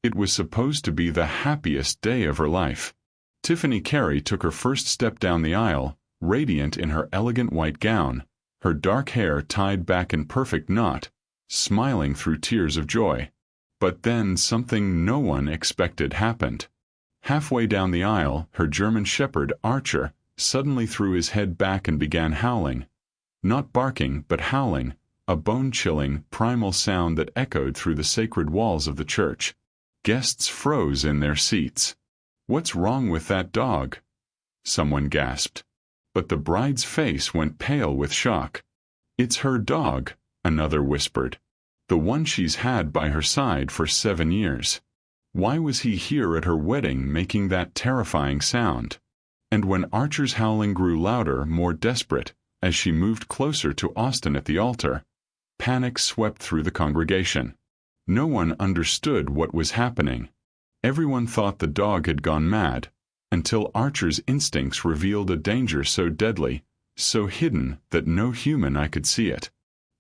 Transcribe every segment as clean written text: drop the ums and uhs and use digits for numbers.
It was supposed to be the happiest day of her life. Tiffany Carey took her first step down the aisle, radiant in her elegant white gown, her dark hair tied back in perfect knot, smiling through tears of joy. But then something no one expected happened. Halfway down the aisle, her German shepherd, Archer, suddenly threw his head back and began howling. Not barking, but howling, a bone-chilling, primal sound that echoed through the sacred walls of the church. Guests froze in their seats. "What's wrong with that dog?" someone gasped. But the bride's face went pale with shock. "It's her dog," another whispered. "The one she's had by her side for 7 years. Why was he here at her wedding making that terrifying sound?" And when Archer's howling grew louder, more desperate, as she moved closer to Austin at the altar, panic swept through the congregation. No one understood what was happening. Everyone thought the dog had gone mad, until Archer's instincts revealed a danger so deadly, so hidden that no human eye could see it.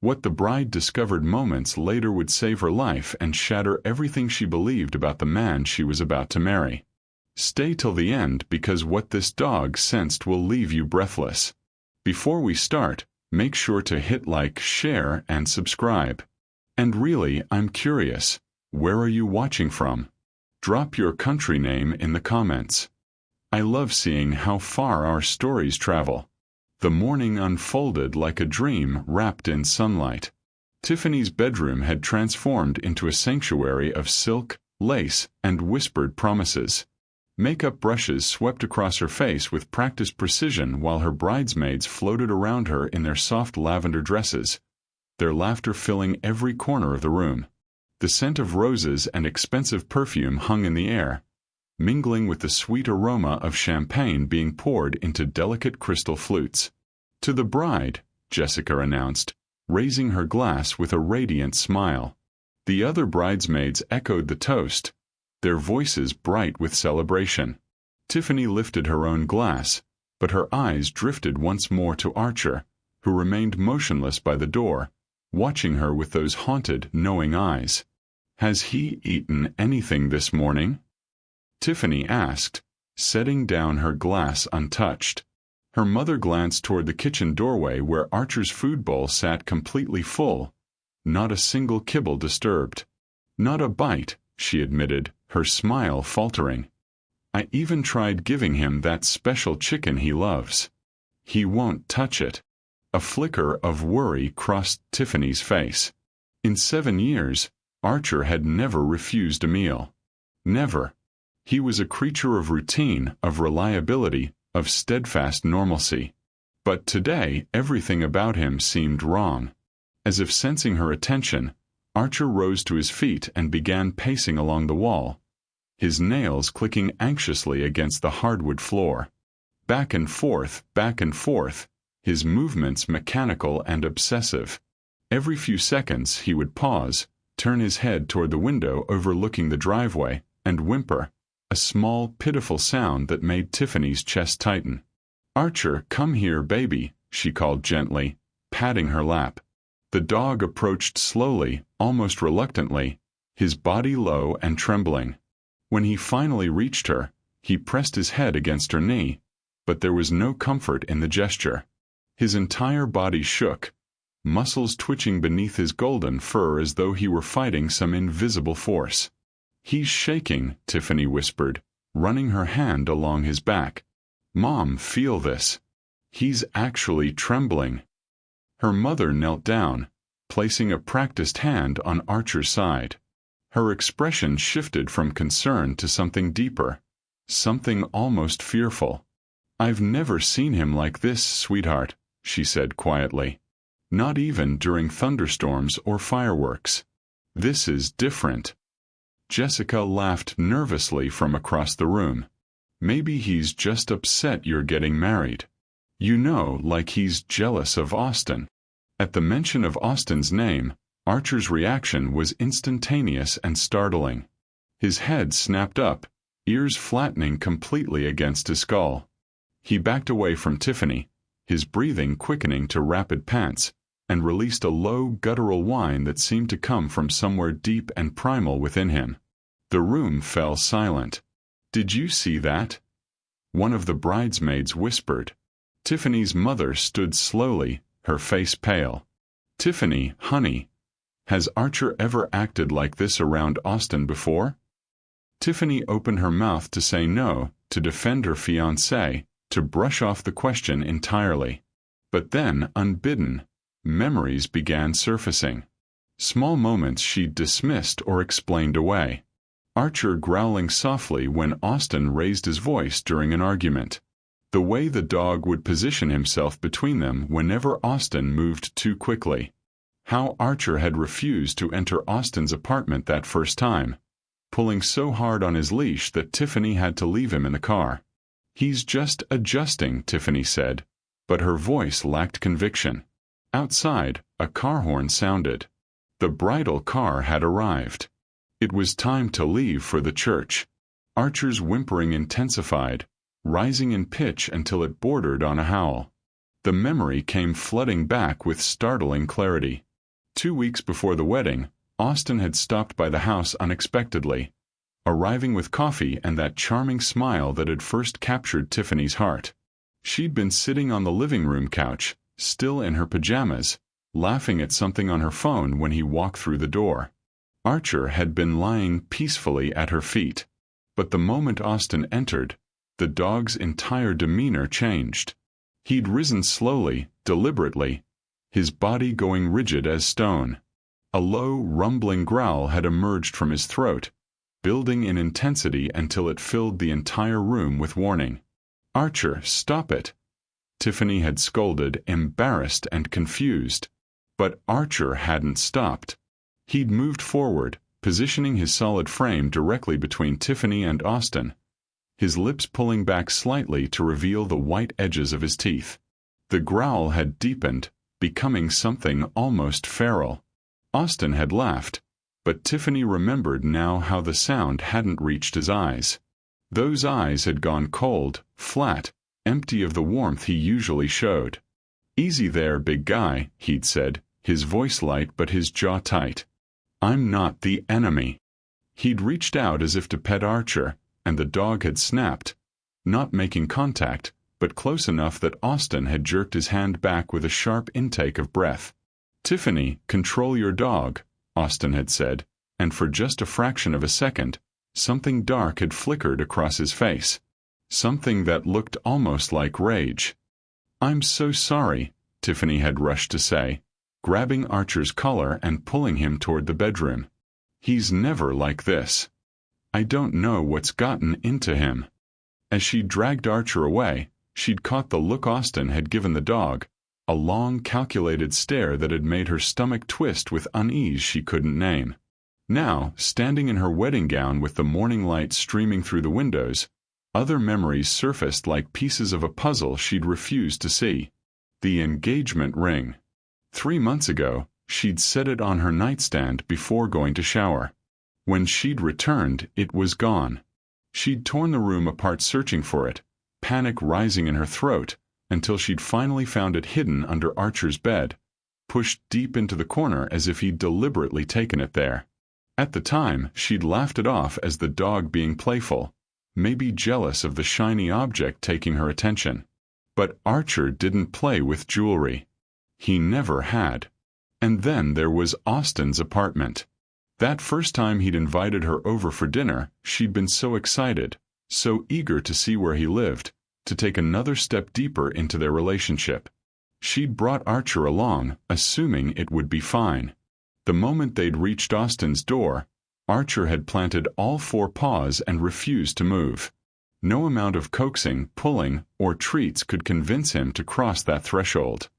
What the bride discovered moments later would save her life and shatter everything she believed about the man she was about to marry. Stay till the end, because what this dog sensed will leave you breathless. Before we start, make sure to hit like, share, and subscribe. And really, I'm curious, where are you watching from? Drop your country name in the comments. I love seeing how far our stories travel. The morning unfolded like a dream wrapped in sunlight. Tiffany's bedroom had transformed into a sanctuary of silk, lace, and whispered promises. Makeup brushes swept across her face with practiced precision while her bridesmaids floated around her in their soft lavender dresses, their laughter filling every corner of the room. The scent of roses and expensive perfume hung in the air, mingling with the sweet aroma of champagne being poured into delicate crystal flutes. "To the bride," Jessica announced, raising her glass with a radiant smile. The other bridesmaids echoed the toast, their voices bright with celebration. Tiffany lifted her own glass, but her eyes drifted once more to Archer, who remained motionless by the door, watching her with those haunted, knowing eyes. "Has he eaten anything this morning?" Tiffany asked, setting down her glass untouched. Her mother glanced toward the kitchen doorway where Archer's food bowl sat completely full, not a single kibble disturbed. "Not a bite," she admitted, her smile faltering. "I even tried giving him that special chicken he loves. He won't touch it." A flicker of worry crossed Tiffany's face. In 7 years, Archer had never refused a meal. Never. He was a creature of routine, of reliability, of steadfast normalcy. But today, everything about him seemed wrong. As if sensing her attention, Archer rose to his feet and began pacing along the wall, his nails clicking anxiously against the hardwood floor. Back and forth, his movements mechanical and obsessive. Every few seconds he would pause, turn his head toward the window overlooking the driveway, and whimper, a small, pitiful sound that made Tiffany's chest tighten. "Archer, come here, baby," she called gently, patting her lap. The dog approached slowly, almost reluctantly, his body low and trembling. When he finally reached her, he pressed his head against her knee, but there was no comfort in the gesture. His entire body shook, muscles twitching beneath his golden fur as though he were fighting some invisible force. "He's shaking," Tiffany whispered, running her hand along his back. "Mom, feel this. He's actually trembling." Her mother knelt down, placing a practiced hand on Archer's side. Her expression shifted from concern to something deeper, something almost fearful. "I've never seen him like this, sweetheart," she said quietly. "Not even during thunderstorms or fireworks. This is different." Jessica laughed nervously from across the room. "Maybe he's just upset you're getting married. You know, like he's jealous of Austin." At the mention of Austin's name, Archer's reaction was instantaneous and startling. His head snapped up, ears flattening completely against his skull. He backed away from Tiffany, his breathing quickening to rapid pants, and released a low, guttural whine that seemed to come from somewhere deep and primal within him. The room fell silent. "Did you see that?" one of the bridesmaids whispered. Tiffany's mother stood slowly, her face pale. "Tiffany, honey, has Archer ever acted like this around Austin before?" Tiffany opened her mouth to say no, to defend her fiancé, to brush off the question entirely. But then, unbidden, memories began surfacing. Small moments she'd dismissed or explained away. Archer growling softly when Austin raised his voice during an argument. The way the dog would position himself between them whenever Austin moved too quickly. How Archer had refused to enter Austin's apartment that first time, pulling so hard on his leash that Tiffany had to leave him in the car. "He's just adjusting," Tiffany said, but her voice lacked conviction. Outside, a car horn sounded. The bridal car had arrived. It was time to leave for the church. Archer's whimpering intensified, rising in pitch until it bordered on a howl. The memory came flooding back with startling clarity. 2 weeks before the wedding, Austin had stopped by the house unexpectedly, arriving with coffee and that charming smile that had first captured Tiffany's heart. She'd been sitting on the living room couch, still in her pajamas, laughing at something on her phone when he walked through the door. Archer had been lying peacefully at her feet. But the moment Austin entered, the dog's entire demeanor changed. He'd risen slowly, deliberately, his body going rigid as stone. A low, rumbling growl had emerged from his throat, building in intensity until it filled the entire room with warning. "Archer, stop it!" Tiffany had scolded, embarrassed and confused. But Archer hadn't stopped. He'd moved forward, positioning his solid frame directly between Tiffany and Austin, his lips pulling back slightly to reveal the white edges of his teeth. The growl had deepened, becoming something almost feral. Austin had laughed, but Tiffany remembered now how the sound hadn't reached his eyes. Those eyes had gone cold, flat, empty of the warmth he usually showed. "Easy there, big guy," he'd said, his voice light but his jaw tight. "I'm not the enemy." He'd reached out as if to pet Archer, and the dog had snapped, not making contact, but close enough that Austin had jerked his hand back with a sharp intake of breath. "Tiffany, control your dog," Austin had said, and for just a fraction of a second, something dark had flickered across his face. Something that looked almost like rage. "I'm so sorry," Tiffany had rushed to say, grabbing Archer's collar and pulling him toward the bedroom. "He's never like this. I don't know what's gotten into him." As she dragged Archer away, she'd caught the look Austin had given the dog, a long, calculated stare that had made her stomach twist with unease she couldn't name. Now, standing in her wedding gown with the morning light streaming through the windows, other memories surfaced like pieces of a puzzle she'd refused to see. The engagement ring. 3 months ago, she'd set it on her nightstand before going to shower. When she'd returned, it was gone. She'd torn the room apart searching for it, panic rising in her throat, until she'd finally found it hidden under Archer's bed, pushed deep into the corner as if he'd deliberately taken it there. At the time, she'd laughed it off as the dog being playful, maybe jealous of the shiny object taking her attention. But Archer didn't play with jewelry. He never had. And then there was Austin's apartment. That first time he'd invited her over for dinner, she'd been so excited, so eager to see where he lived, to take another step deeper into their relationship. She'd brought Archer along, assuming it would be fine. The moment they'd reached Austin's door, Archer had planted all 4 paws and refused to move. No amount of coaxing, pulling, or treats could convince him to cross that threshold.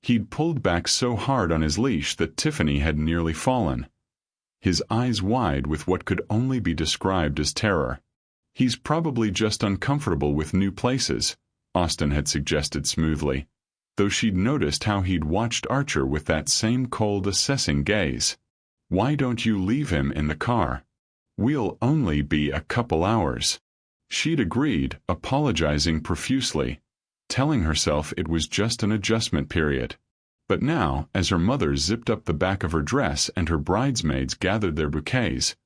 He'd pulled back so hard on his leash that Tiffany had nearly fallen, his eyes wide with what could only be described as terror. "He's probably just uncomfortable with new places," Austin had suggested smoothly, though she'd noticed how he'd watched Archer with that same cold, assessing gaze. "Why don't you leave him in the car? We'll only be a couple hours." She'd agreed, apologizing profusely, telling herself it was just an adjustment period. But now, as her mother zipped up the back of her dress and her bridesmaids gathered their bouquets,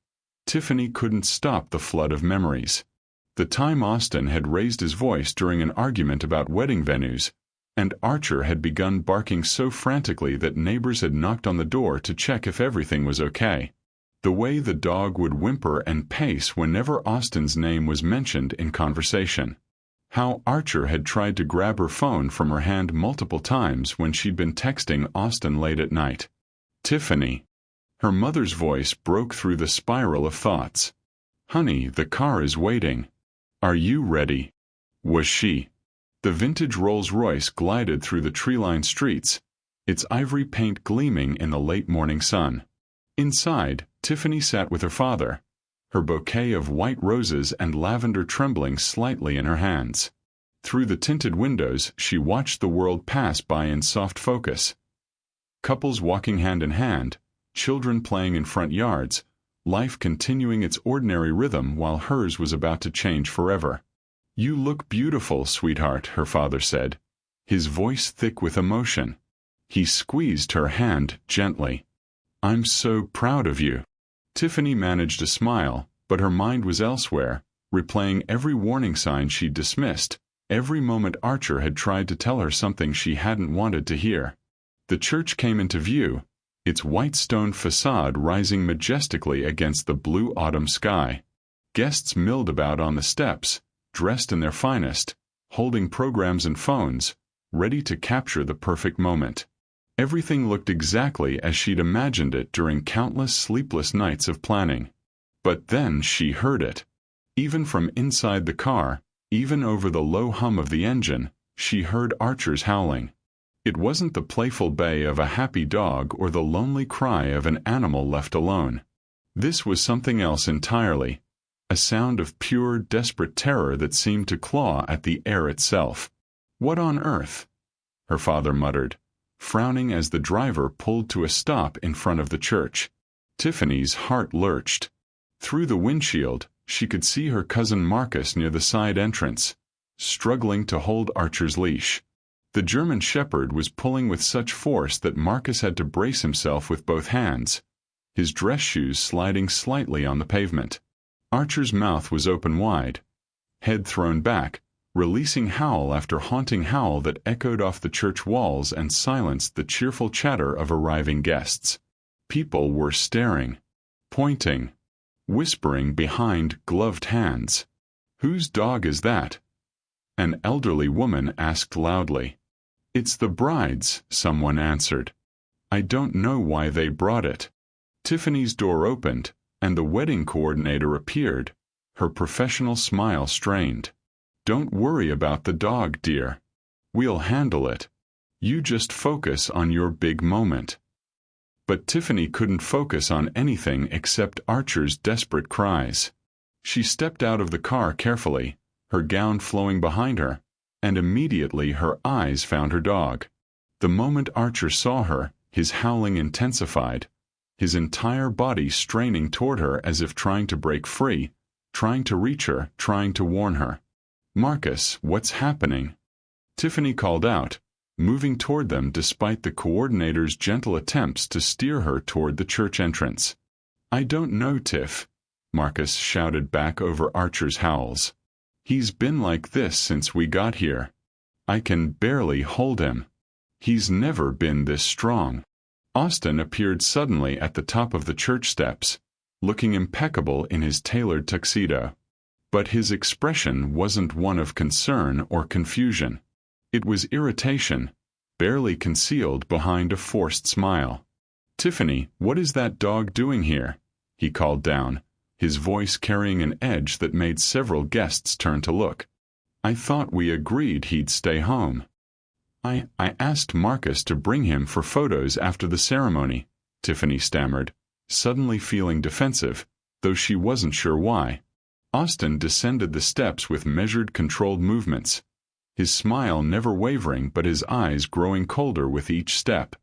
Tiffany couldn't stop the flood of memories. The time Austin had raised his voice during an argument about wedding venues, and Archer had begun barking so frantically that neighbors had knocked on the door to check if everything was okay. The way the dog would whimper and pace whenever Austin's name was mentioned in conversation. How Archer had tried to grab her phone from her hand multiple times when she'd been texting Austin late at night. Tiffany. Her mother's voice broke through the spiral of thoughts. Honey, the car is waiting. Are you ready? Was she? The vintage Rolls-Royce glided through the tree-lined streets, its ivory paint gleaming in the late morning sun. Inside, Tiffany sat with her father, her bouquet of white roses and lavender trembling slightly in her hands. Through the tinted windows, she watched the world pass by in soft focus. Couples walking hand in hand, children playing in front yards, life continuing its ordinary rhythm while hers was about to change forever. You look beautiful, sweetheart, her father said, his voice thick with emotion. He squeezed her hand gently. I'm so proud of you. Tiffany managed a smile, but her mind was elsewhere, replaying every warning sign she'd dismissed, every moment Archer had tried to tell her something she hadn't wanted to hear. The church came into view, its white stone facade rising majestically against the blue autumn sky. Guests milled about on the steps, dressed in their finest, holding programs and phones, ready to capture the perfect moment. Everything looked exactly as she'd imagined it during countless sleepless nights of planning. But then she heard it. Even from inside the car, even over the low hum of the engine, she heard Archer's howling. It wasn't the playful bay of a happy dog or the lonely cry of an animal left alone. This was something else entirely, a sound of pure, desperate terror that seemed to claw at the air itself. What on earth? Her father muttered, frowning as the driver pulled to a stop in front of the church. Tiffany's heart lurched. Through the windshield, she could see her cousin Marcus near the side entrance, struggling to hold Archer's leash. The German shepherd was pulling with such force that Marcus had to brace himself with both hands, his dress shoes sliding slightly on the pavement. Archer's mouth was open wide, head thrown back, releasing howl after haunting howl that echoed off the church walls and silenced the cheerful chatter of arriving guests. People were staring, pointing, whispering behind gloved hands. Whose dog is that? An elderly woman asked loudly. It's the bride's, someone answered. I don't know why they brought it. Tiffany's door opened, and the wedding coordinator appeared, her professional smile strained. Don't worry about the dog, dear. We'll handle it. You just focus on your big moment. But Tiffany couldn't focus on anything except Archer's desperate cries. She stepped out of the car carefully, her gown flowing behind her, and immediately her eyes found her dog. The moment Archer saw her, his howling intensified, his entire body straining toward her as if trying to break free, trying to reach her, trying to warn her. Marcus, what's happening? Tiffany called out, moving toward them despite the coordinator's gentle attempts to steer her toward the church entrance. I don't know, Tiff, Marcus shouted back over Archer's howls. He's been like this since we got here. I can barely hold him. He's never been this strong. Austin appeared suddenly at the top of the church steps, looking impeccable in his tailored tuxedo. But his expression wasn't one of concern or confusion. It was irritation, barely concealed behind a forced smile. Tiffany, what is that dog doing here? He called down, his voice carrying an edge that made several guests turn to look. I thought we agreed he'd stay home. I asked Marcus to bring him for photos after the ceremony, Tiffany stammered, suddenly feeling defensive, though she wasn't sure why. Austin descended the steps with measured, controlled movements, his smile never wavering but his eyes growing colder with each step.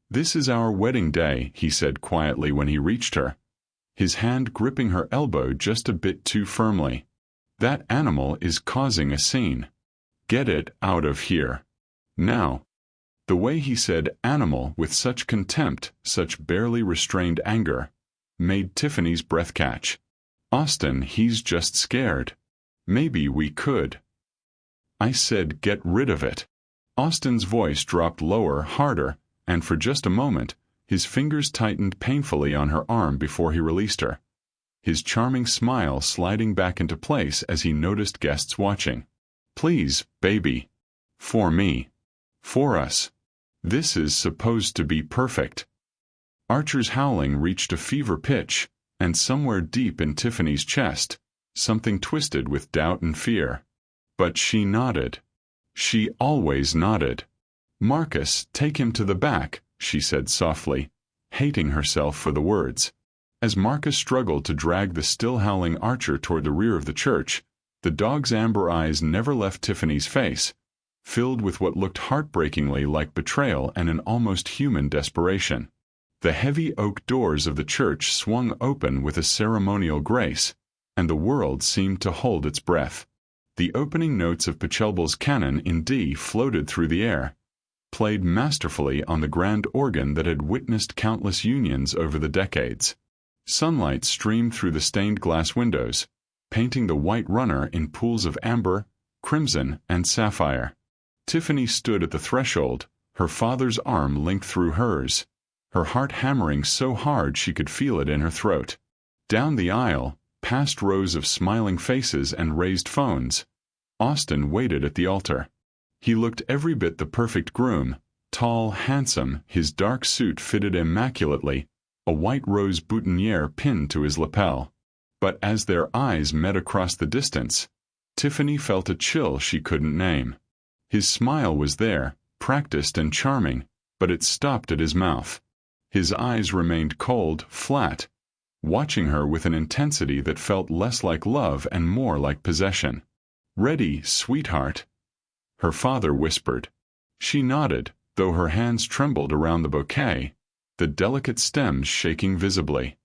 This is our wedding day, he said quietly when he reached her, his hand gripping her elbow just a bit too firmly. That animal is causing a scene. Get it out of here. Now. The way he said animal with such contempt, such barely restrained anger, made Tiffany's breath catch. Austin, he's just scared. Maybe we could. I said get rid of it. Austin's voice dropped lower, harder, and for just a moment, his fingers tightened painfully on her arm before he released her, his charming smile sliding back into place as he noticed guests watching. Please, baby. For me. For us. This is supposed to be perfect. Archer's howling reached a fever pitch, and somewhere deep in Tiffany's chest, something twisted with doubt and fear. But she nodded. She always nodded. Marcus, take him to the back, she said softly, hating herself for the words. As Marcus struggled to drag the still howling Archer toward the rear of the church, the dog's amber eyes never left Tiffany's face, filled with what looked heartbreakingly like betrayal and an almost human desperation. The heavy oak doors of the church swung open with a ceremonial grace, and the world seemed to hold its breath. The opening notes of Pachelbel's canon in D floated through the air, played masterfully on the grand organ that had witnessed countless unions over the decades. Sunlight streamed through the stained glass windows, painting the white runner in pools of amber, crimson, and sapphire. Tiffany stood at the threshold, her father's arm linked through hers, her heart hammering so hard she could feel it in her throat. Down the aisle, past rows of smiling faces and raised phones, Austin waited at the altar. He looked every bit the perfect groom, tall, handsome, his dark suit fitted immaculately, a white rose boutonniere pinned to his lapel. But as their eyes met across the distance, Tiffany felt a chill she couldn't name. His smile was there, practiced and charming, but it stopped at his mouth. His eyes remained cold, flat, watching her with an intensity that felt less like love and more like possession. "Ready, sweetheart?" her father whispered. She nodded, though her hands trembled around the bouquet, the delicate stems shaking visibly.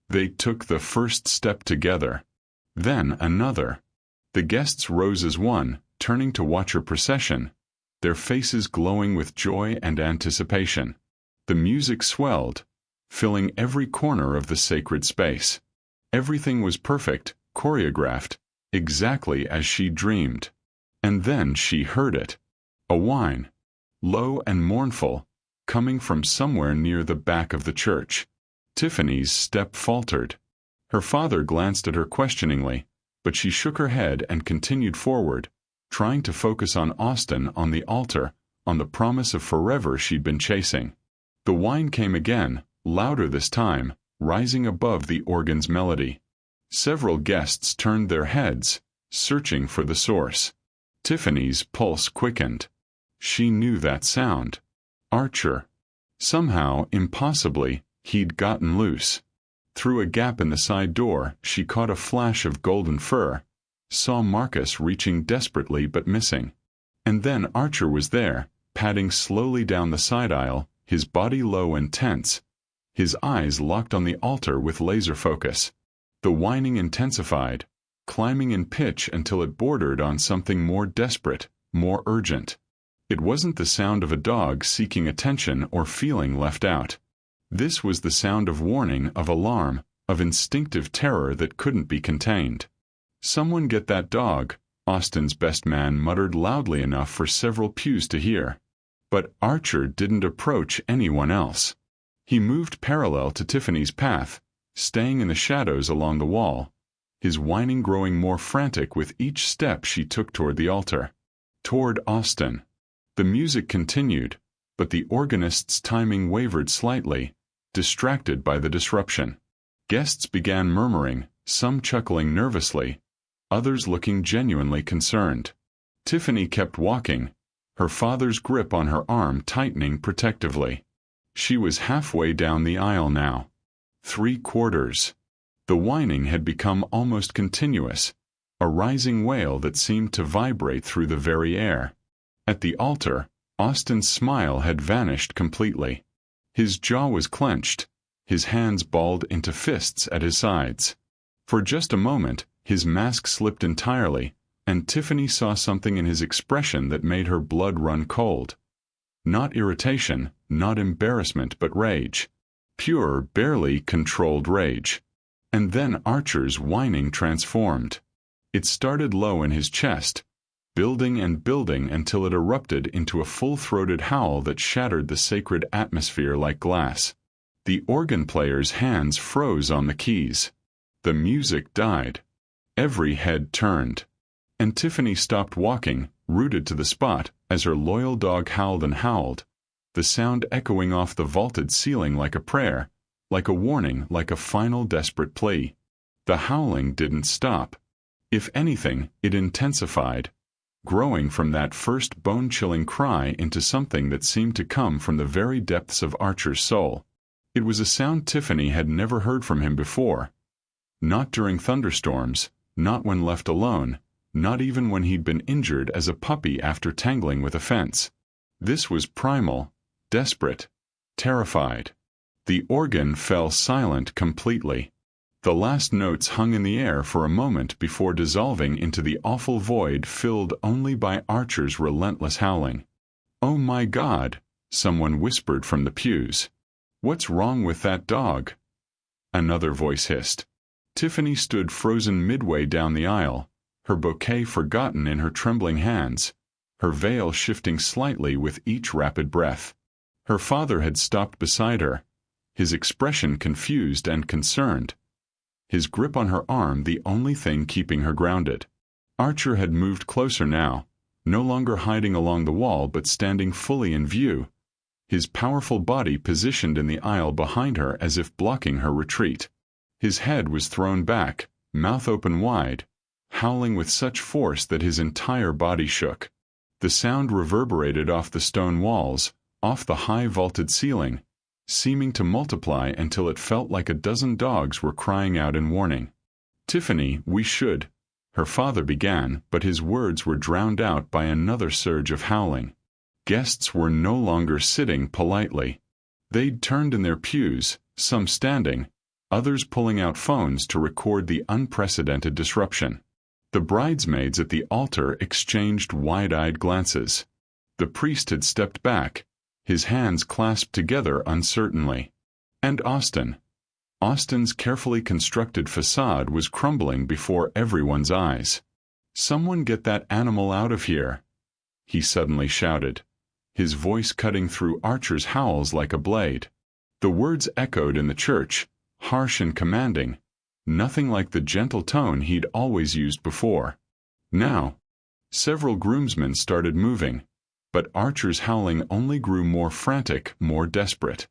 They took the first step together. Then another. The guests rose as one, turning to watch her procession, their faces glowing with joy and anticipation. The music swelled, filling every corner of the sacred space. Everything was perfect, choreographed, exactly as she dreamed. And then she heard it. A whine, low and mournful, coming from somewhere near the back of the church. Tiffany's step faltered. Her father glanced at her questioningly, but she shook her head and continued forward, trying to focus on Austin, on the altar, on the promise of forever she'd been chasing. The whine came again, louder this time, rising above the organ's melody. Several guests turned their heads, searching for the source. Tiffany's pulse quickened. She knew that sound. Archer. Somehow, impossibly, he'd gotten loose. Through a gap in the side door, she caught a flash of golden fur, saw Marcus reaching desperately but missing. And then Archer was there, padding slowly down the side aisle, his body low and tense, his eyes locked on the altar with laser focus. The whining intensified, climbing in pitch until it bordered on something more desperate, more urgent. It wasn't the sound of a dog seeking attention or feeling left out. This was the sound of warning, of alarm, of instinctive terror that couldn't be contained. "Someone get that dog," Austin's best man muttered loudly enough for several pews to hear. But Archer didn't approach anyone else. He moved parallel to Tiffany's path, staying in the shadows along the wall, his whining growing more frantic with each step she took toward the altar. Toward Austin. The music continued, but the organist's timing wavered slightly, distracted by the disruption. Guests began murmuring, some chuckling nervously, others looking genuinely concerned. Tiffany kept walking, her father's grip on her arm tightening protectively. She was halfway down the aisle now. 3/4. The whining had become almost continuous, a rising wail that seemed to vibrate through the very air. At the altar, Austin's smile had vanished completely. His jaw was clenched, his hands balled into fists at his sides. For just a moment, his mask slipped entirely, and Tiffany saw something in his expression that made her blood run cold. Not irritation, not embarrassment, but rage. Pure, barely controlled rage. And then Archer's whining transformed. It started low in his chest, building and building until it erupted into a full-throated howl that shattered the sacred atmosphere like glass. The organ player's hands froze on the keys. The music died. Every head turned. And Tiffany stopped walking, rooted to the spot, as her loyal dog howled and howled, the sound echoing off the vaulted ceiling like a prayer, like a warning, like a final desperate plea. The howling didn't stop. If anything, it intensified, growing from that first bone-chilling cry into something that seemed to come from the very depths of Archer's soul. It was a sound Tiffany had never heard from him before. Not during thunderstorms, not when left alone, not even when he'd been injured as a puppy after tangling with a fence. This was primal, desperate, terrified. The organ fell silent completely. The last notes hung in the air for a moment before dissolving into the awful void filled only by Archer's relentless howling. "Oh my God," someone whispered from the pews. "What's wrong with that dog?" Another voice hissed. Tiffany stood frozen midway down the aisle, her bouquet forgotten in her trembling hands, her veil shifting slightly with each rapid breath. Her father had stopped beside her, his expression confused and concerned, his grip on her arm the only thing keeping her grounded. Archer had moved closer now, no longer hiding along the wall but standing fully in view, his powerful body positioned in the aisle behind her as if blocking her retreat. His head was thrown back, mouth open wide, howling with such force that his entire body shook. The sound reverberated off the stone walls, off the high vaulted ceiling, seeming to multiply until it felt like a dozen dogs were crying out in warning. "Tiffany, we should," her father began, but his words were drowned out by another surge of howling. Guests were no longer sitting politely. They'd turned in their pews, some standing, others pulling out phones to record the unprecedented disruption. The bridesmaids at the altar exchanged wide-eyed glances. The priest had stepped back, his hands clasped together uncertainly. And Austin's carefully constructed facade was crumbling before everyone's eyes. "Someone get that animal out of here," he suddenly shouted, his voice cutting through Archer's howls like a blade. The words echoed in the church, harsh and commanding, nothing like the gentle tone he'd always used before. Now, several groomsmen started moving, but Archer's howling only grew more frantic, more desperate.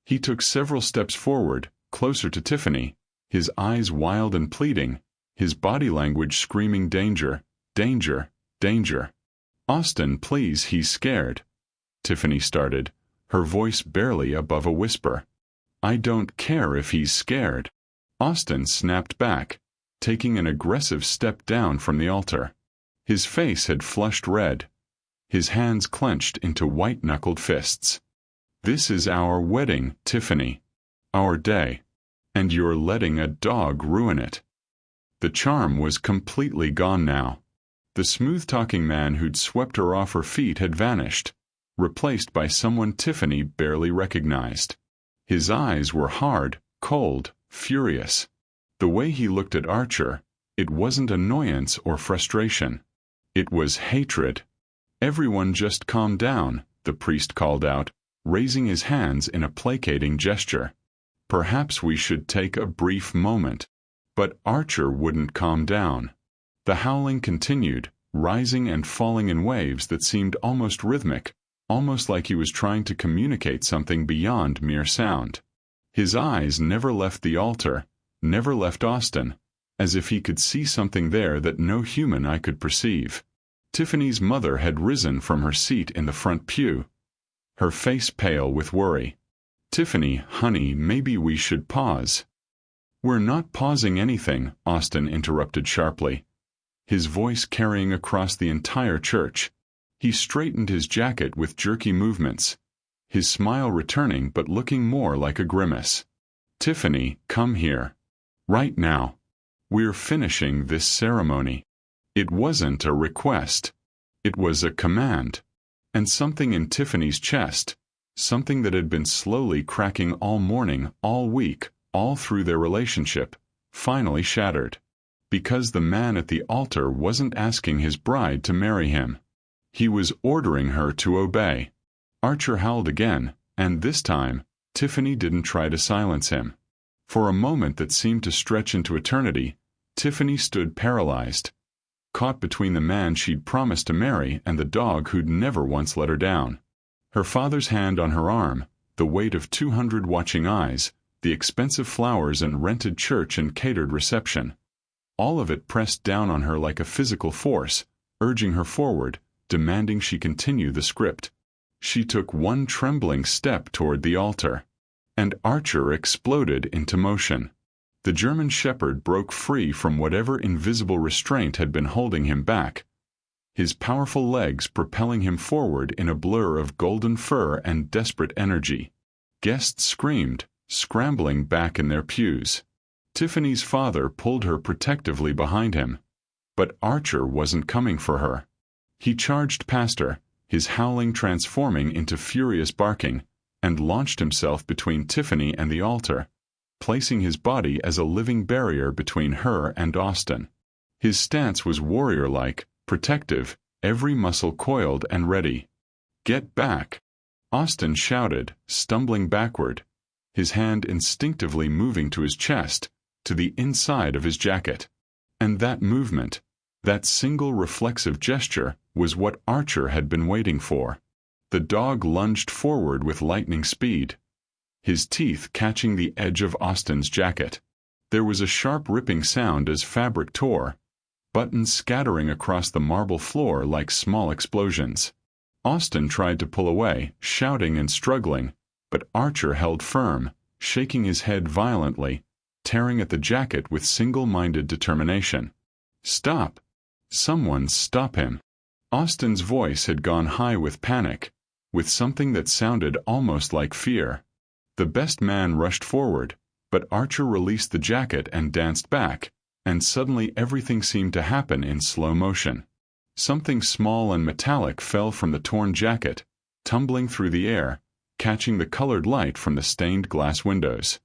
He took several steps forward, closer to Tiffany, his eyes wild and pleading, his body language screaming danger, danger, danger. "Austin, please, he's scared," Tiffany started, her voice barely above a whisper. "I don't care if he's scared." Austin snapped back, taking an aggressive step down from the altar. His face had flushed red, his hands clenched into white-knuckled fists. "This is our wedding, Tiffany. Our day. And you're letting a dog ruin it." The charm was completely gone now. The smooth-talking man who'd swept her off her feet had vanished, replaced by someone Tiffany barely recognized. His eyes were hard, cold, furious. The way he looked at Archer, it wasn't annoyance or frustration. It was hatred. "Everyone just calm down," the priest called out, raising his hands in a placating gesture. "Perhaps we should take a brief moment." But Archer wouldn't calm down. The howling continued, rising and falling in waves that seemed almost rhythmic, almost like he was trying to communicate something beyond mere sound. His eyes never left the altar, never left Austin, as if he could see something there that no human eye could perceive. Tiffany's mother had risen from her seat in the front pew, her face pale with worry. "Tiffany, honey, maybe we should pause." "We're not pausing anything," Austin interrupted sharply, his voice carrying across the entire church. He straightened his jacket with jerky movements, his smile returning but looking more like a grimace. "Tiffany, come here. Right now. We're finishing this ceremony." It wasn't a request. It was a command. And something in Tiffany's chest, something that had been slowly cracking all morning, all week, all through their relationship, finally shattered. Because the man at the altar wasn't asking his bride to marry him. He was ordering her to obey. Archer howled again, and this time, Tiffany didn't try to silence him. For a moment that seemed to stretch into eternity, Tiffany stood paralyzed, caught between the man she'd promised to marry and the dog who'd never once let her down. Her father's hand on her arm, the weight of 200 watching eyes, the expensive flowers and rented church and catered reception. All of it pressed down on her like a physical force, urging her forward, demanding she continue the script. She took one trembling step toward the altar. And Archer exploded into motion. The German shepherd broke free from whatever invisible restraint had been holding him back, his powerful legs propelling him forward in a blur of golden fur and desperate energy. Guests screamed, scrambling back in their pews. Tiffany's father pulled her protectively behind him. But Archer wasn't coming for her. He charged past her, his howling transforming into furious barking, and launched himself between Tiffany and the altar, placing his body as a living barrier between her and Austin. His stance was warrior-like, protective, every muscle coiled and ready. "Get back!" Austin shouted, stumbling backward, his hand instinctively moving to his chest, to the inside of his jacket. And that movement, that single reflexive gesture, was what Archer had been waiting for. The dog lunged forward with lightning speed, his teeth catching the edge of Austin's jacket. There was a sharp ripping sound as fabric tore, buttons scattering across the marble floor like small explosions. Austin tried to pull away, shouting and struggling, but Archer held firm, shaking his head violently, tearing at the jacket with single-minded determination. "Stop! Someone stop him!" Austin's voice had gone high with panic, with something that sounded almost like fear. The best man rushed forward, but Archer released the jacket and danced back, and suddenly everything seemed to happen in slow motion. Something small and metallic fell from the torn jacket, tumbling through the air, catching the colored light from the stained glass windows.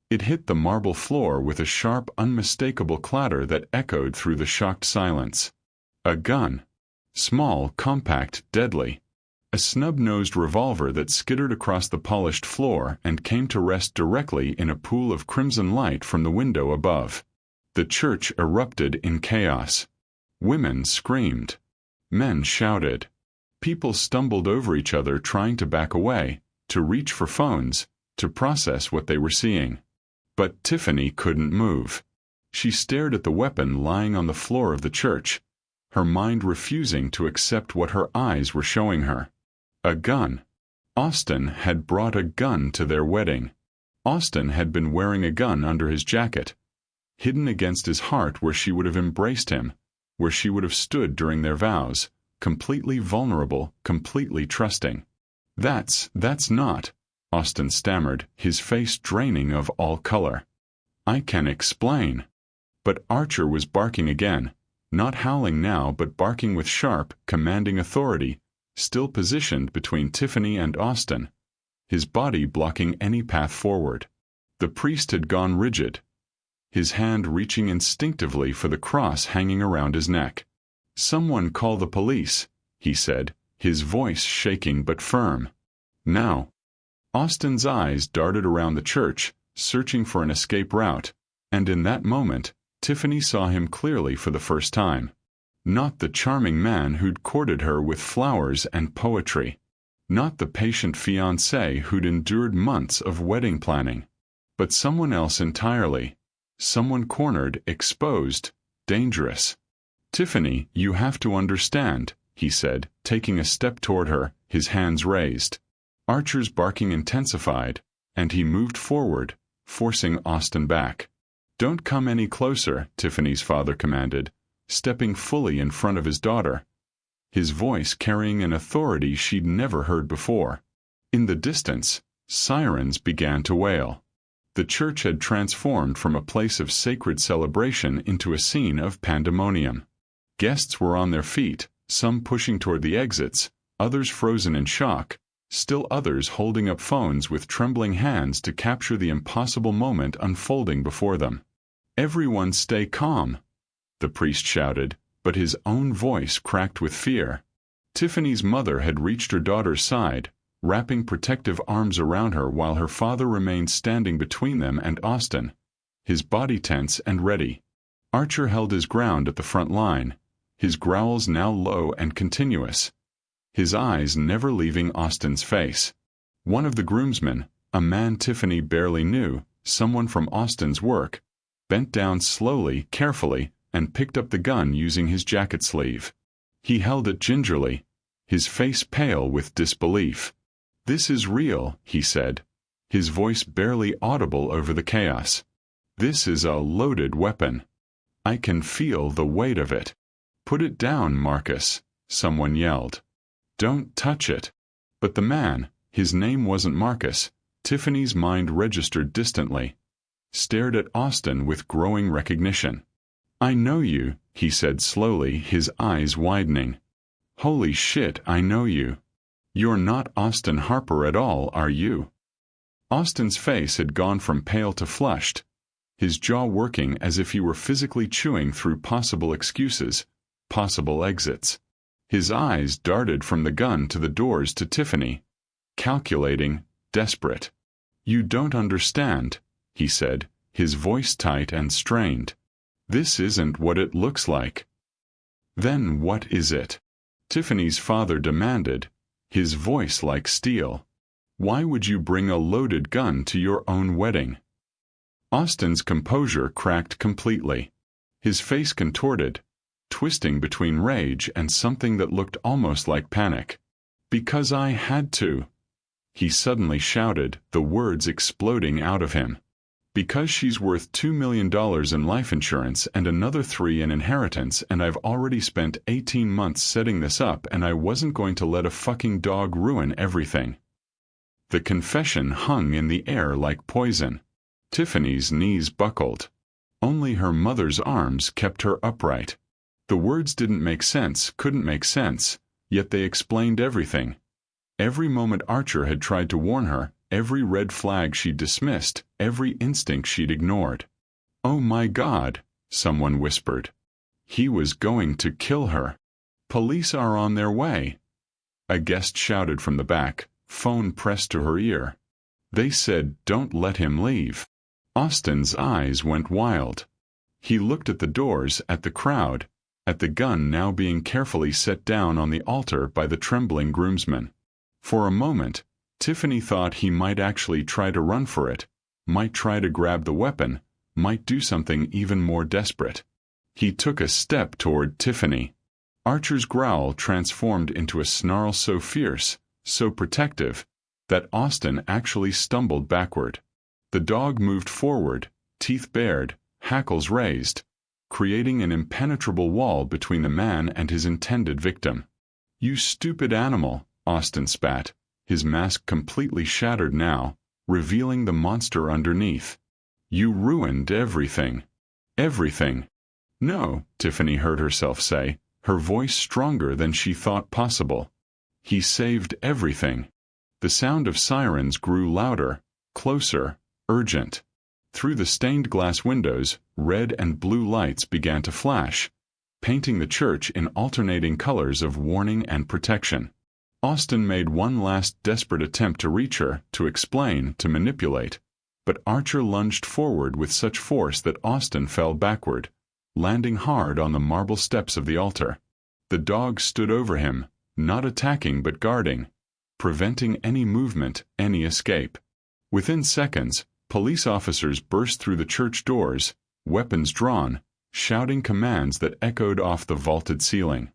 It hit the marble floor with a sharp, unmistakable clatter that echoed through the shocked silence. A gun. Small, compact, deadly. A snub-nosed revolver that skittered across the polished floor and came to rest directly in a pool of crimson light from the window above. The church erupted in chaos. Women screamed. Men shouted. People stumbled over each other trying to back away, to reach for phones, to process what they were seeing. But Tiffany couldn't move. She stared at the weapon lying on the floor of the church, her mind refusing to accept what her eyes were showing her. A gun. Austin had brought a gun to their wedding. Austin had been wearing a gun under his jacket, hidden against his heart where she would have embraced him, where she would have stood during their vows, completely vulnerable, completely trusting. That's not," Austin stammered, his face draining of all color. "I can explain." But Archer was barking again, not howling now but barking with sharp, commanding authority, still positioned between Tiffany and Austin, his body blocking any path forward. The priest had gone rigid, his hand reaching instinctively for the cross hanging around his neck. "Someone call the police," he said, his voice shaking but firm. "Now." Austin's eyes darted around the church, searching for an escape route, and in that moment, Tiffany saw him clearly for the first time. Not the charming man who'd courted her with flowers and poetry. Not the patient fiancé who'd endured months of wedding planning. But someone else entirely. Someone cornered, exposed, dangerous. "Tiffany, you have to understand," he said, taking a step toward her, his hands raised. Archer's barking intensified, and he moved forward, forcing Austin back. "Don't come any closer," Tiffany's father commanded, stepping fully in front of his daughter, his voice carrying an authority she'd never heard before. In the distance, sirens began to wail. The church had transformed from a place of sacred celebration into a scene of pandemonium. Guests were on their feet, some pushing toward the exits, others frozen in shock, still others holding up phones with trembling hands to capture the impossible moment unfolding before them. "Everyone stay calm," the priest shouted, but his own voice cracked with fear. Tiffany's mother had reached her daughter's side, wrapping protective arms around her while her father remained standing between them and Austin, his body tense and ready. Archer held his ground at the front line, his growls now low and continuous, his eyes never leaving Austin's face. One of the groomsmen, a man Tiffany barely knew, someone from Austin's work, bent down slowly, carefully, and picked up the gun using his jacket sleeve. He held it gingerly, his face pale with disbelief. "This is real," he said, his voice barely audible over the chaos. "This is a loaded weapon. I can feel the weight of it." "Put it down, Marcus," someone yelled. "Don't touch it." But the man, his name wasn't Marcus, Tiffany's mind registered distantly, stared at Austin with growing recognition. "I know you," he said slowly, his eyes widening. "Holy shit, I know you. You're not Austin Harper at all, are you?" Austin's face had gone from pale to flushed, his jaw working as if he were physically chewing through possible excuses, possible exits. His eyes darted from the gun to the doors to Tiffany, calculating, desperate. "You don't understand," he said, his voice tight and strained. "This isn't what it looks like." "Then what is it?" Tiffany's father demanded, his voice like steel. "Why would you bring a loaded gun to your own wedding?" Austin's composure cracked completely. His face contorted, twisting between rage and something that looked almost like panic. "Because I had to," he suddenly shouted, the words exploding out of him. "Because she's worth $2 million in life insurance and another 3 in inheritance, and I've already spent 18 months setting this up, and I wasn't going to let a fucking dog ruin everything." The confession hung in the air like poison. Tiffany's knees buckled. Only her mother's arms kept her upright. The words didn't make sense, couldn't make sense, yet they explained everything. Every moment Archer had tried to warn her, every red flag she'd dismissed, every instinct she'd ignored. "Oh my God," someone whispered. "He was going to kill her. Police are on their way." A guest shouted from the back, phone pressed to her ear. "They said don't let him leave." Austin's eyes went wild. He looked at the doors, at the crowd, at the gun now being carefully set down on the altar by the trembling groomsmen. For a moment, Tiffany thought he might actually try to run for it, might try to grab the weapon, might do something even more desperate. He took a step toward Tiffany. Archer's growl transformed into a snarl so fierce, so protective, that Austin actually stumbled backward. The dog moved forward, teeth bared, hackles raised, creating an impenetrable wall between the man and his intended victim. "You stupid animal," Austin spat, his mask completely shattered now, revealing the monster underneath. "You ruined everything. Everything." "No," Tiffany heard herself say, her voice stronger than she thought possible. "He saved everything." The sound of sirens grew louder, closer, urgent. Through the stained glass windows, red and blue lights began to flash, painting the church in alternating colors of warning and protection. Austin made one last desperate attempt to reach her, to explain, to manipulate, but Archer lunged forward with such force that Austin fell backward, landing hard on the marble steps of the altar. The dog stood over him, not attacking but guarding, preventing any movement, any escape. Within seconds, police officers burst through the church doors, weapons drawn, shouting commands that echoed off the vaulted ceiling.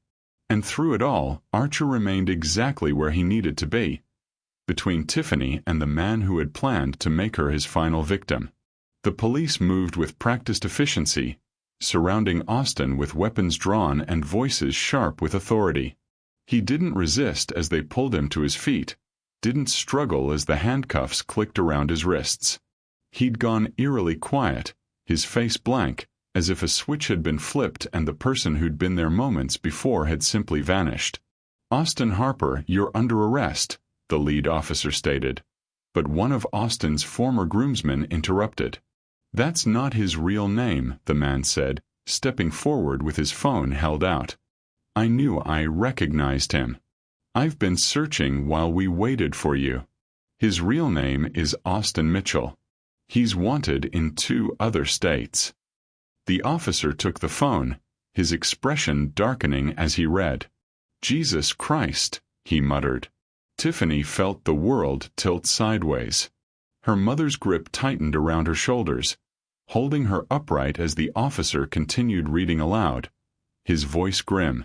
And through it all, Archer remained exactly where he needed to be, between Tiffany and the man who had planned to make her his final victim. The police moved with practiced efficiency, surrounding Austin with weapons drawn and voices sharp with authority. He didn't resist as they pulled him to his feet, didn't struggle as the handcuffs clicked around his wrists. He'd gone eerily quiet, his face blank, as if a switch had been flipped and the person who'd been there moments before had simply vanished. "Austin Harper, you're under arrest," the lead officer stated. But one of Austin's former groomsmen interrupted. "That's not his real name," the man said, stepping forward with his phone held out. "I knew I recognized him. I've been searching while we waited for you. His real name is Austin Mitchell. He's wanted in 2 other states." The officer took the phone, his expression darkening as he read. "Jesus Christ," he muttered. Tiffany felt the world tilt sideways. Her mother's grip tightened around her shoulders, holding her upright as the officer continued reading aloud, his voice grim.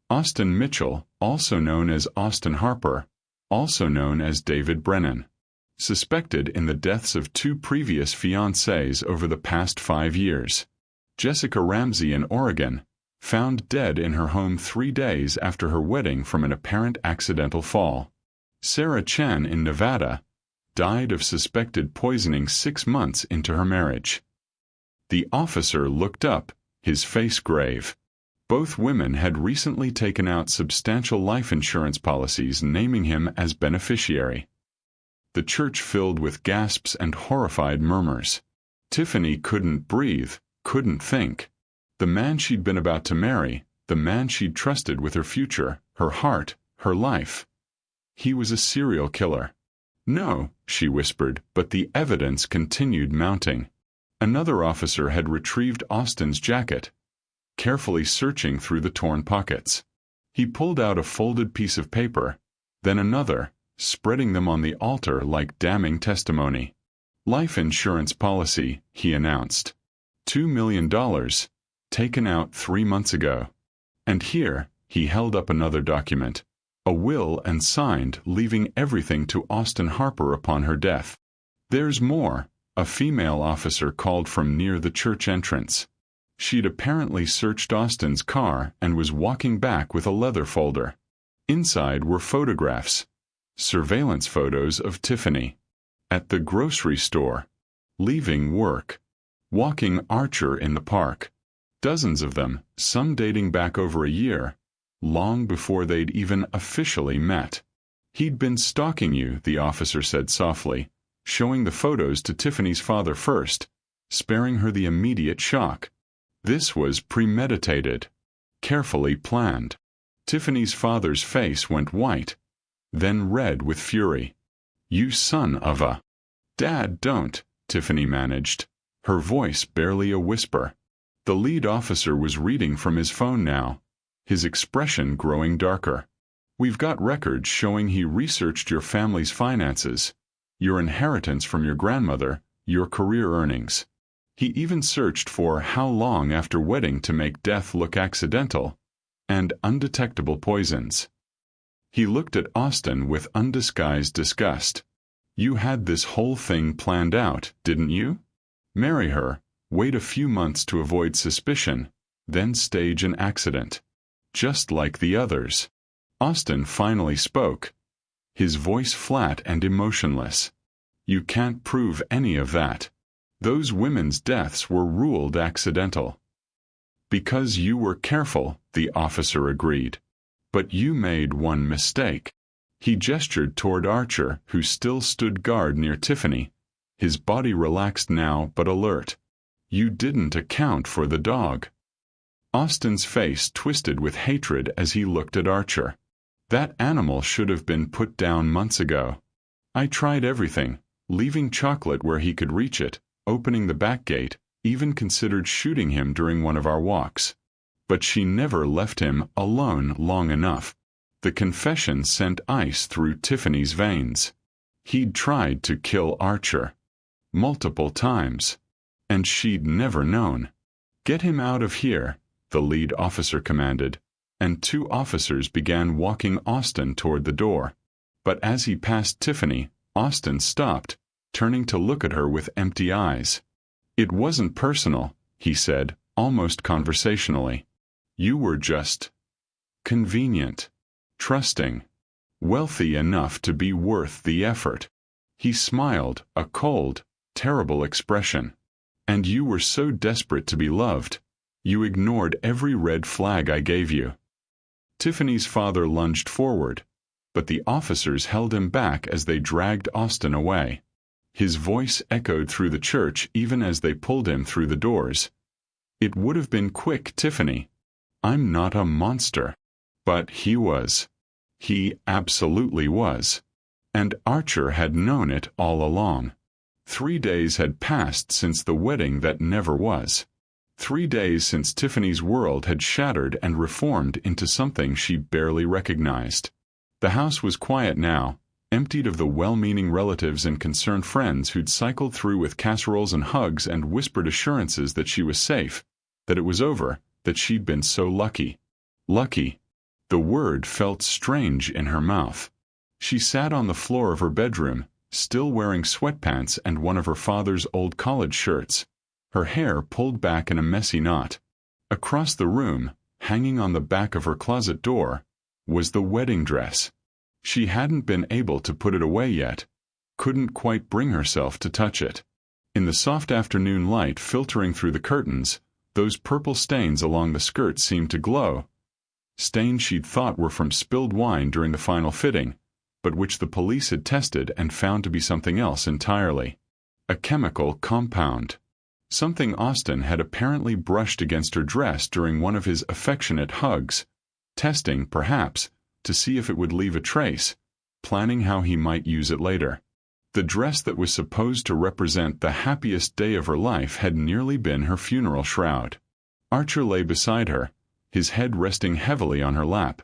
"Austin Mitchell, also known as Austin Harper, also known as David Brennan, suspected in the deaths of 2 previous fiancées over the past 5 years. Jessica Ramsey in Oregon, found dead in her home 3 days after her wedding from an apparent accidental fall. Sarah Chen in Nevada, died of suspected poisoning 6 months into her marriage." The officer looked up, his face grave. Both women had recently taken out substantial life insurance policies naming him as beneficiary. The church filled with gasps and horrified murmurs. Tiffany couldn't breathe, couldn't think. The man she'd been about to marry, the man she'd trusted with her future, her heart, her life. He was a serial killer. "No," she whispered, but the evidence continued mounting. Another officer had retrieved Austin's jacket, carefully searching through the torn pockets. He pulled out a folded piece of paper, then another, spreading them on the altar like damning testimony. "Life insurance policy," he announced. $2 million, taken out 3 months ago. And here, he held up another document, a will and signed, leaving everything to Austin Harper upon her death. "There's more," a female officer called from near the church entrance. She'd apparently searched Austin's car and was walking back with a leather folder. Inside were photographs, surveillance photos of Tiffany, at the grocery store, leaving work, walking Archer in the park. Dozens of them, some dating back over a year, long before they'd even officially met. "He'd been stalking you," the officer said softly, showing the photos to Tiffany's father first, sparing her the immediate shock. This was premeditated, carefully planned. Tiffany's father's face went white, then red with fury. "You son of a—" "Dad, don't," Tiffany managed, her voice barely a whisper. The lead officer was reading from his phone now, his expression growing darker. "We've got records showing he researched your family's finances, your inheritance from your grandmother, your career earnings. He even searched for how long after wedding to make death look accidental, and undetectable poisons." He looked at Austin with undisguised disgust. "You had this whole thing planned out, didn't you? Marry her, wait a few months to avoid suspicion, then stage an accident. Just like the others." Austin finally spoke, his voice flat and emotionless. "You can't prove any of that. Those women's deaths were ruled accidental." "Because you were careful," the officer agreed. "But you made one mistake." He gestured toward Archer, who still stood guard near Tiffany, his body relaxed now but alert. "You didn't account for the dog." Austin's face twisted with hatred as he looked at Archer. "That animal should have been put down months ago. I tried everything, leaving chocolate where he could reach it, opening the back gate, even considered shooting him during one of our walks. But she never left him alone long enough." The confession sent ice through Tiffany's veins. He'd tried to kill Archer. Multiple times. And she'd never known. "Get him out of here," the lead officer commanded, and 2 officers began walking Austin toward the door. But as he passed Tiffany, Austin stopped, turning to look at her with empty eyes. "It wasn't personal," he said, almost conversationally. "You were just convenient, trusting, wealthy enough to be worth the effort." He smiled, a cold, terrible expression. "And you were so desperate to be loved, you ignored every red flag I gave you." Tiffany's father lunged forward, but the officers held him back as they dragged Austin away. His voice echoed through the church even as they pulled him through the doors. "It would have been quick, Tiffany. I'm not a monster." But he was. He absolutely was. And Archer had known it all along. 3 days had passed since the wedding that never was. 3 days since Tiffany's world had shattered and reformed into something she barely recognized. The house was quiet now, emptied of the well-meaning relatives and concerned friends who'd cycled through with casseroles and hugs and whispered assurances that she was safe, that it was over, that she'd been so lucky. Lucky. The word felt strange in her mouth. She sat on the floor of her bedroom, still wearing sweatpants and one of her father's old college shirts, her hair pulled back in a messy knot. Across the room, hanging on the back of her closet door, was the wedding dress. She hadn't been able to put it away yet, couldn't quite bring herself to touch it. In the soft afternoon light filtering through the curtains, those purple stains along the skirt seemed to glow. Stains she'd thought were from spilled wine during the final fitting, but which the police had tested and found to be something else entirely. A chemical compound. Something Austin had apparently brushed against her dress during one of his affectionate hugs, testing, perhaps, to see if it would leave a trace, planning how he might use it later. The dress that was supposed to represent the happiest day of her life had nearly been her funeral shroud. Archer lay beside her, his head resting heavily on her lap,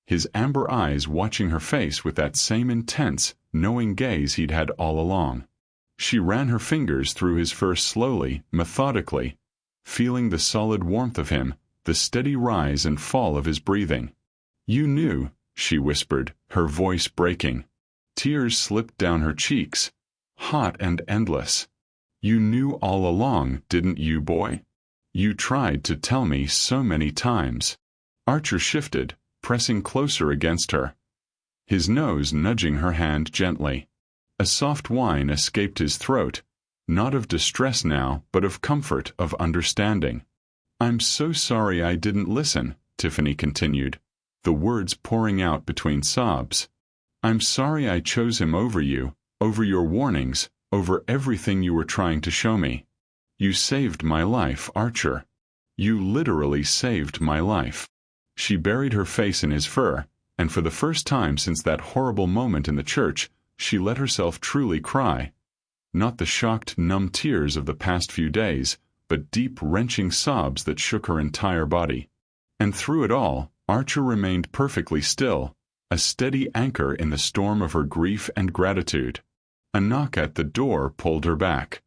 his amber eyes watching her face with that same intense, knowing gaze he'd had all along. She ran her fingers through his fur slowly, methodically, feeling the solid warmth of him, the steady rise and fall of his breathing. "You knew," she whispered, her voice breaking. Tears slipped down her cheeks, hot and endless. "You knew all along, didn't you, boy? You tried to tell me so many times." Archer shifted, pressing closer against her, his nose nudging her hand gently. A soft whine escaped his throat, not of distress now, but of comfort, of understanding. "I'm so sorry I didn't listen," Tiffany continued, the words pouring out between sobs. "I'm sorry I chose him over you, over your warnings, over everything you were trying to show me. You saved my life, Archer. You literally saved my life." She buried her face in his fur, and for the first time since that horrible moment in the church, she let herself truly cry. Not the shocked, numb tears of the past few days, but deep, wrenching sobs that shook her entire body. And through it all, Archer remained perfectly still, a steady anchor in the storm of her grief and gratitude. A knock at the door pulled her back.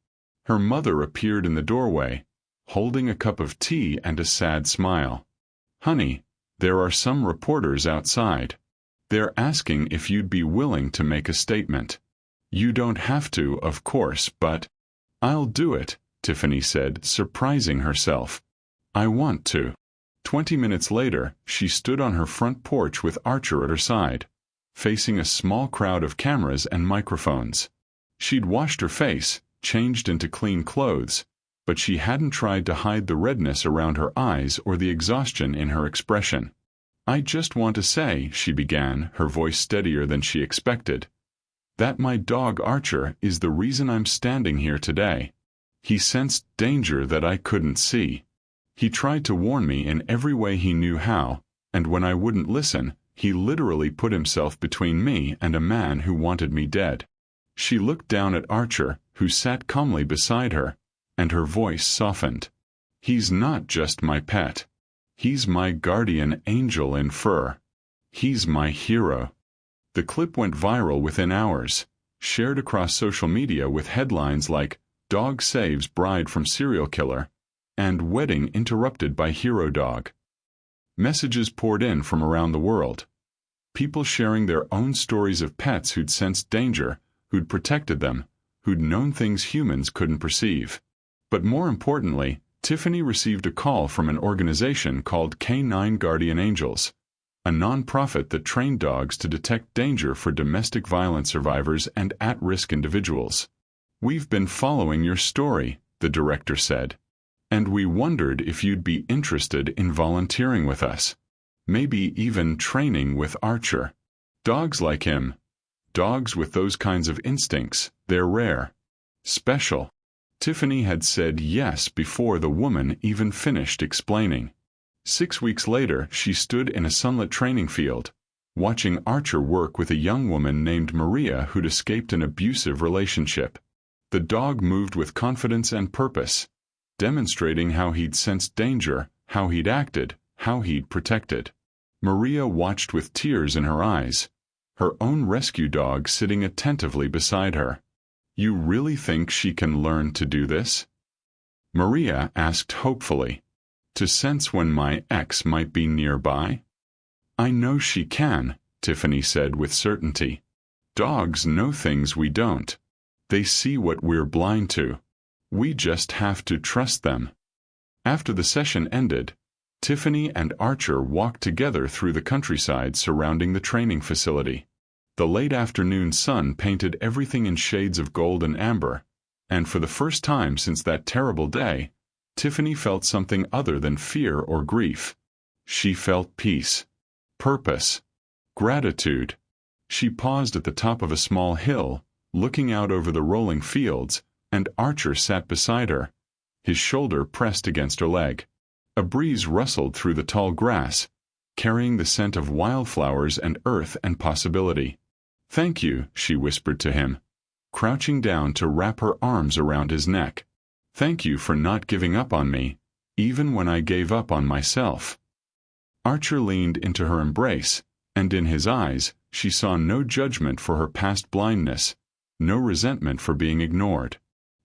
Her mother appeared in the doorway, holding a cup of tea and a sad smile. "Honey, there are some reporters outside. They're asking if you'd be willing to make a statement. You don't have to, of course, but—" "I'll do it," Tiffany said, surprising herself. "I want to." 20 minutes later, she stood on her front porch with Archer at her side, facing a small crowd of cameras and microphones. She'd washed her face, changed into clean clothes, but she hadn't tried to hide the redness around her eyes or the exhaustion in her expression. "I just want to say," she began, her voice steadier than she expected, "that my dog Archer is the reason I'm standing here today. He sensed danger that I couldn't see. He tried to warn me in every way he knew how, and when I wouldn't listen, he literally put himself between me and a man who wanted me dead." She looked down at Archer, who sat calmly beside her, and her voice softened. "He's not just my pet. He's my guardian angel in fur. He's my hero." The clip went viral within hours, shared across social media with headlines like "Dog Saves Bride from Serial Killer" and "Wedding Interrupted by Hero Dog." Messages poured in from around the world. People sharing their own stories of pets who'd sensed danger, who'd protected them, who'd known things humans couldn't perceive. But more importantly, Tiffany received a call from an organization called K9 Guardian Angels, a non-profit that trained dogs to detect danger for domestic violence survivors and at-risk individuals. "We've been following your story," the director said, "and we wondered if you'd be interested in volunteering with us. Maybe even training with Archer. Dogs like him, dogs with those kinds of instincts, they're rare. Special. Tiffany had said yes before the woman even finished explaining. 6 weeks later, she stood in a sunlit training field, watching Archer work with a young woman named Maria who'd escaped an abusive relationship. The dog moved with confidence and purpose, demonstrating how he'd sensed danger, how he'd acted, how he'd protected. Maria watched with tears in her eyes, her own rescue dog sitting attentively beside her. "You really think she can learn to do this?" Maria asked hopefully. "To sense when my ex might be nearby?" "I know she can," Tiffany said with certainty. "Dogs know things we don't. They see what we're blind to. We just have to trust them." After the session ended, Tiffany and Archer walked together through the countryside surrounding the training facility. The late afternoon sun painted everything in shades of gold and amber, and for the first time since that terrible day, Tiffany felt something other than fear or grief. She felt peace, purpose, gratitude. She paused at the top of a small hill, looking out over the rolling fields, and Archer sat beside her, his shoulder pressed against her leg. A breeze rustled through the tall grass, carrying the scent of wildflowers and earth and possibility. "Thank you," she whispered to him, crouching down to wrap her arms around his neck. "Thank you for not giving up on me, even when I gave up on myself." Archer leaned into her embrace, and in his eyes, she saw no judgment for her past blindness, no resentment for being ignored.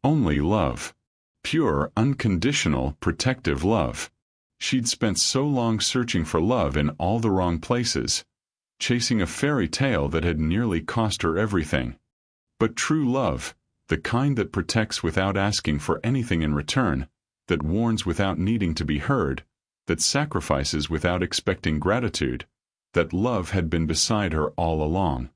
Only love. Pure, unconditional, protective love. She'd spent so long searching for love in all the wrong places, chasing a fairy tale that had nearly cost her everything. But true love, the kind that protects without asking for anything in return, that warns without needing to be heard, that sacrifices without expecting gratitude, that love had been beside her all along.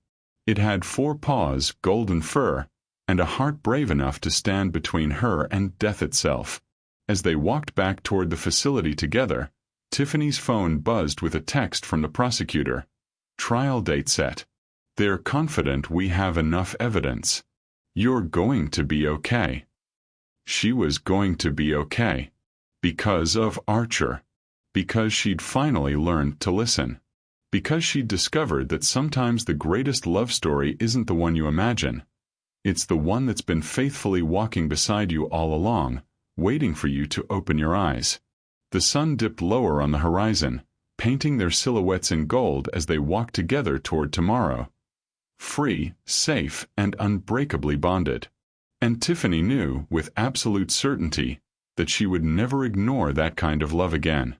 It had 4 paws, golden fur, and a heart brave enough to stand between her and death itself. As they walked back toward the facility together, Tiffany's phone buzzed with a text from the prosecutor. "Trial date set. They're confident we have enough evidence. You're going to be okay." She was going to be okay. Because of Archer. Because she'd finally learned to listen. Because she'd discovered that sometimes the greatest love story isn't the one you imagine. It's the one that's been faithfully walking beside you all along, waiting for you to open your eyes. The sun dipped lower on the horizon, painting their silhouettes in gold as they walked together toward tomorrow. Free, safe, and unbreakably bonded. And Tiffany knew, with absolute certainty, that she would never ignore that kind of love again.